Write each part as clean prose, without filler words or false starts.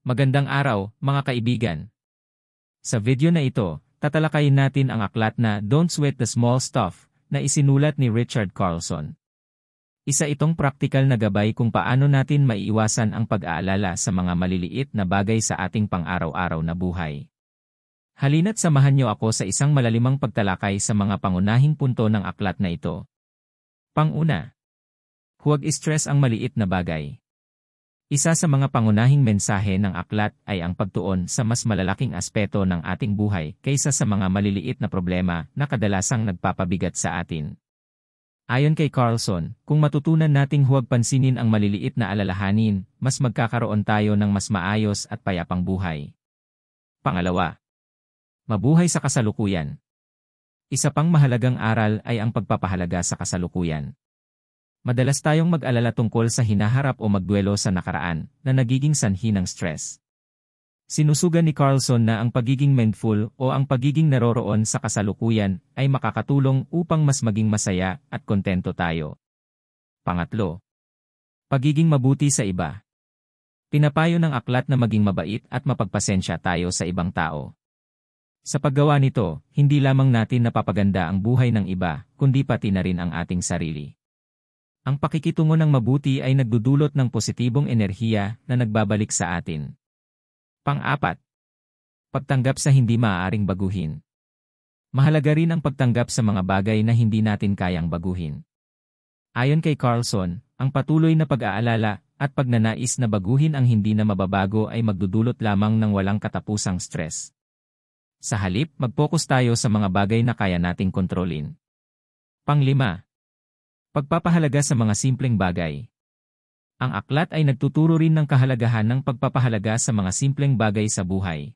Magandang araw, mga kaibigan. Sa video na ito, tatalakayin natin ang aklat na Don't Sweat the Small Stuff na isinulat ni Richard Carlson. Isa itong praktikal na gabay kung paano natin maiiwasan ang pag-aalala sa mga maliliit na bagay sa ating pang-araw-araw na buhay. Halina't samahan niyo ako sa isang malalimang pagtalakay sa mga pangunahing punto ng aklat na ito. Pang-una, huwag i-stress ang maliit na bagay. Isa sa mga pangunahing mensahe ng aklat ay ang pagtuon sa mas malalaking aspeto ng ating buhay kaysa sa mga maliliit na problema na kadalasang nagpapabigat sa atin. Ayon kay Carlson, kung matutunan nating huwag pansinin ang maliliit na alalahanin, mas magkakaroon tayo ng mas maayos at payapang buhay. Pangalawa, mabuhay sa kasalukuyan. Isa pang mahalagang aral ay ang pagpapahalaga sa kasalukuyan. Madalas tayong mag-alala tungkol sa hinaharap o magduelo sa nakaraan na nagiging sanhi ng stress. Sinusugan ni Carlson na ang pagiging mindful o ang pagiging naroroon sa kasalukuyan ay makakatulong upang mas maging masaya at kontento tayo. Pangatlo, pagiging mabuti sa iba. Pinapayo ng aklat na maging mabait at mapagpasensya tayo sa ibang tao. Sa paggawa nito, hindi lamang natin napapaganda ang buhay ng iba, kundi pati na rin ang ating sarili. Ang pakikitungo ng mabuti ay nagdudulot ng positibong enerhiya na nagbabalik sa atin. Pang-apat, pagtanggap sa hindi maaaring baguhin. Mahalaga rin ang pagtanggap sa mga bagay na hindi natin kayang baguhin. Ayon kay Carlson, ang patuloy na pag-aalala at pagnanais na baguhin ang hindi na mababago ay magdudulot lamang ng walang katapusang stress. Sa halip, mag-focus tayo sa mga bagay na kaya nating kontrolin. Pang-lima, pagpapahalaga sa mga simpleng bagay. Ang aklat ay nagtuturo rin ng kahalagahan ng pagpapahalaga sa mga simpleng bagay sa buhay.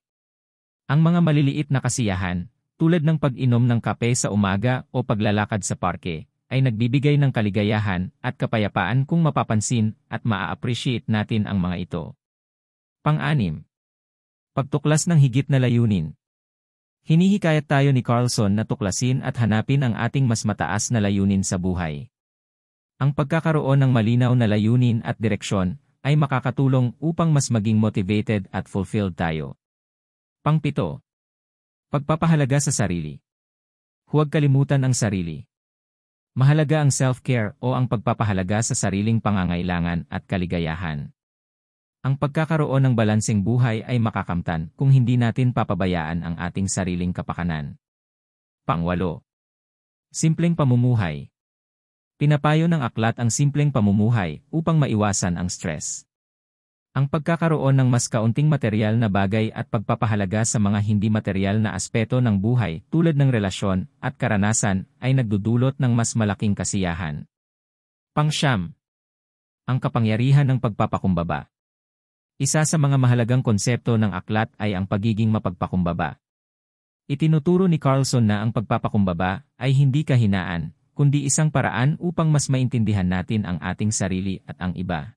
Ang mga maliliit na kasiyahan, tulad ng pag-inom ng kape sa umaga o paglalakad sa parke, ay nagbibigay ng kaligayahan at kapayapaan kung mapapansin at maa-appreciate natin ang mga ito. Pang-anim, pagtuklas ng higit na layunin. Hinihikayat tayo ni Carlson na tuklasin at hanapin ang ating mas mataas na layunin sa buhay. Ang pagkakaroon ng malinaw na layunin at direksyon ay makakatulong upang mas maging motivated at fulfilled tayo. Pang-pito, pagpapahalaga sa sarili. Huwag kalimutan ang sarili. Mahalaga ang self-care o ang pagpapahalaga sa sariling pangangailangan at kaligayahan. Ang pagkakaroon ng balanseng buhay ay makakamtan kung hindi natin papabayaan ang ating sariling kapakanan. Pang-walo, simpleng pamumuhay. Pinapayo ng aklat ang simpleng pamumuhay upang maiwasan ang stress. Ang pagkakaroon ng mas kaunting material na bagay at pagpapahalaga sa mga hindi material na aspeto ng buhay tulad ng relasyon at karanasan ay nagdudulot ng mas malaking kasiyahan. Pang-siyam, ang kapangyarihan ng pagpapakumbaba. Isa sa mga mahalagang konsepto ng aklat ay ang pagiging mapagpakumbaba. Itinuturo ni Carlson na ang pagpapakumbaba ay hindi kahinaan, kundi isang paraan upang mas maintindihan natin ang ating sarili at ang iba.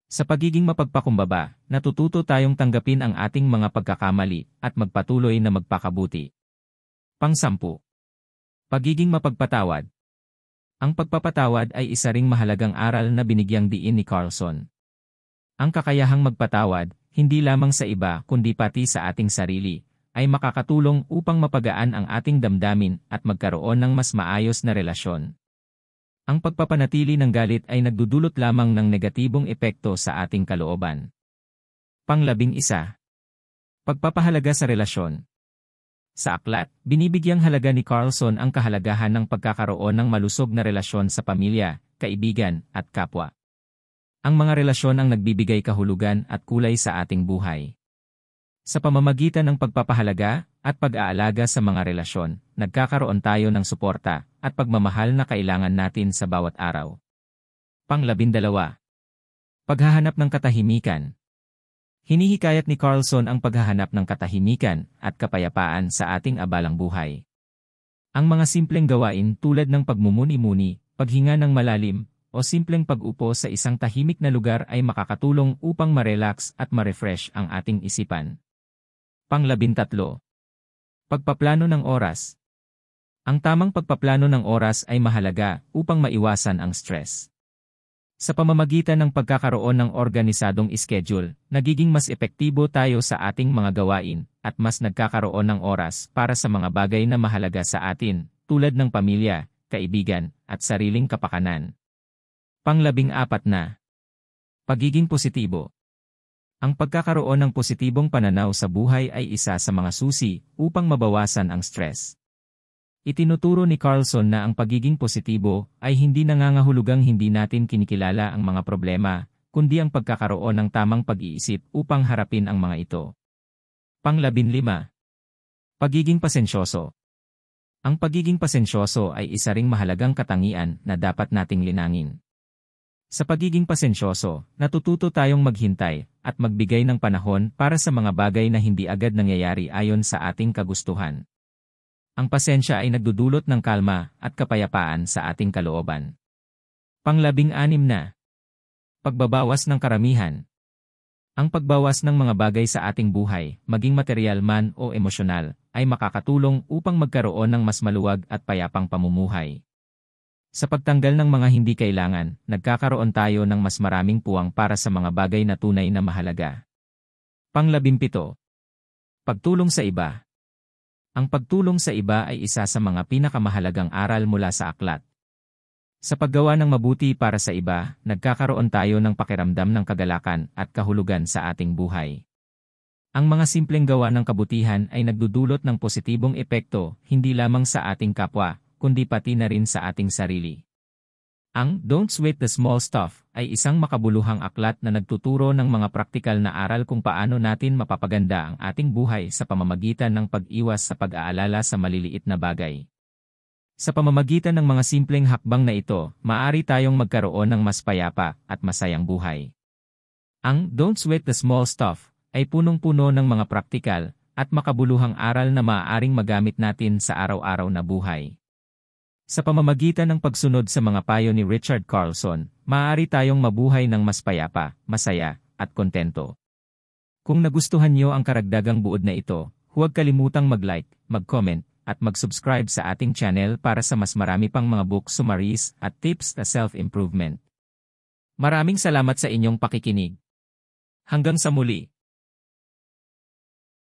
Sa pagiging mapagpakumbaba, natututo tayong tanggapin ang ating mga pagkakamali at magpatuloy na magpakabuti. Pang-sampu, pagiging mapagpatawad. Ang pagpapatawad ay isa ring mahalagang aral na binigyang diin ni Carlson. Ang kakayahang magpatawad, hindi lamang sa iba kundi pati sa ating sarili, ay makakatulong upang mapagaan ang ating damdamin at magkaroon ng mas maayos na relasyon. Ang pagpapanatili ng galit ay nagdudulot lamang ng negatibong epekto sa ating kalooban. Pang-11, pagpapahalaga sa relasyon. Sa aklat, binibigyang halaga ni Carlson ang kahalagahan ng pagkakaroon ng malusog na relasyon sa pamilya, kaibigan, at kapwa. Ang mga relasyon ang nagbibigay kahulugan at kulay sa ating buhay. Sa pamamagitan ng pagpapahalaga at pag-aalaga sa mga relasyon, nagkakaroon tayo ng suporta at pagmamahal na kailangan natin sa bawat araw. Pang-12, paghahanap ng katahimikan. Hinihikayat ni Carlson ang paghahanap ng katahimikan at kapayapaan sa ating abalang buhay. Ang mga simpleng gawain tulad ng pagmumuni-muni, paghinga ng malalim, o simpleng pag-upo sa isang tahimik na lugar ay makakatulong upang ma-relax at ma-refresh ang ating isipan. Pang-13, pagpaplano ng oras. Ang tamang pagpaplano ng oras ay mahalaga upang maiwasan ang stress. Sa pamamagitan ng pagkakaroon ng organisadong schedule, nagiging mas epektibo tayo sa ating mga gawain, at mas nagkakaroon ng oras para sa mga bagay na mahalaga sa atin, tulad ng pamilya, kaibigan, at sariling kapakanan. Pang-14 na. Pagiging positibo. Ang pagkakaroon ng positibong pananaw sa buhay ay isa sa mga susi upang mabawasan ang stress. Itinuturo ni Carlson na ang pagiging positibo ay hindi nangangahulugang hindi natin kinikilala ang mga problema, kundi ang pagkakaroon ng tamang pag-iisip upang harapin ang mga ito. Pang-15. Pagiging pasensyoso. Ang pagiging pasensyoso ay isa ring mahalagang katangian na dapat nating linangin. Sa pagiging pasensyoso, natututo tayong maghintay at magbigay ng panahon para sa mga bagay na hindi agad nangyayari ayon sa ating kagustuhan. Ang pasensya ay nagdudulot ng kalma at kapayapaan sa ating kalooban. Pang-16 na. Pagbabawas ng karamihan. Ang pagbawas ng mga bagay sa ating buhay, maging material man o emosyonal, ay makakatulong upang magkaroon ng mas maluwag at payapang pamumuhay. Sa pagtanggal ng mga hindi kailangan, nagkakaroon tayo ng mas maraming puwang para sa mga bagay na tunay na mahalaga. Pang-17. Pagtulong sa iba. Ang pagtulong sa iba ay isa sa mga pinakamahalagang aral mula sa aklat. Sa paggawa ng mabuti para sa iba, nagkakaroon tayo ng pakiramdam ng kagalakan at kahulugan sa ating buhay. Ang mga simpleng gawa ng kabutihan ay nagdudulot ng positibong epekto hindi lamang sa ating kapwa, kundi pati na rin sa ating sarili. Ang Don't Sweat the Small Stuff ay isang makabuluhang aklat na nagtuturo ng mga praktikal na aral kung paano natin mapapaganda ang ating buhay sa pamamagitan ng pag-iwas sa pag-aalala sa maliliit na bagay. Sa pamamagitan ng mga simpleng hakbang na ito, maaari tayong magkaroon ng mas payapa at masayang buhay. Ang Don't Sweat the Small Stuff ay punong-puno ng mga praktikal at makabuluhang aral na maaaring magamit natin sa araw-araw na buhay. Sa pamamagitan ng pagsunod sa mga payo ni Richard Carlson, maaari tayong mabuhay ng mas payapa, masaya, at kontento. Kung nagustuhan niyo ang karagdagang buod na ito, huwag kalimutang mag-like, mag-comment, at mag-subscribe sa ating channel para sa mas marami pang mga book summaries at tips sa self-improvement. Maraming salamat sa inyong pakikinig. Hanggang sa muli!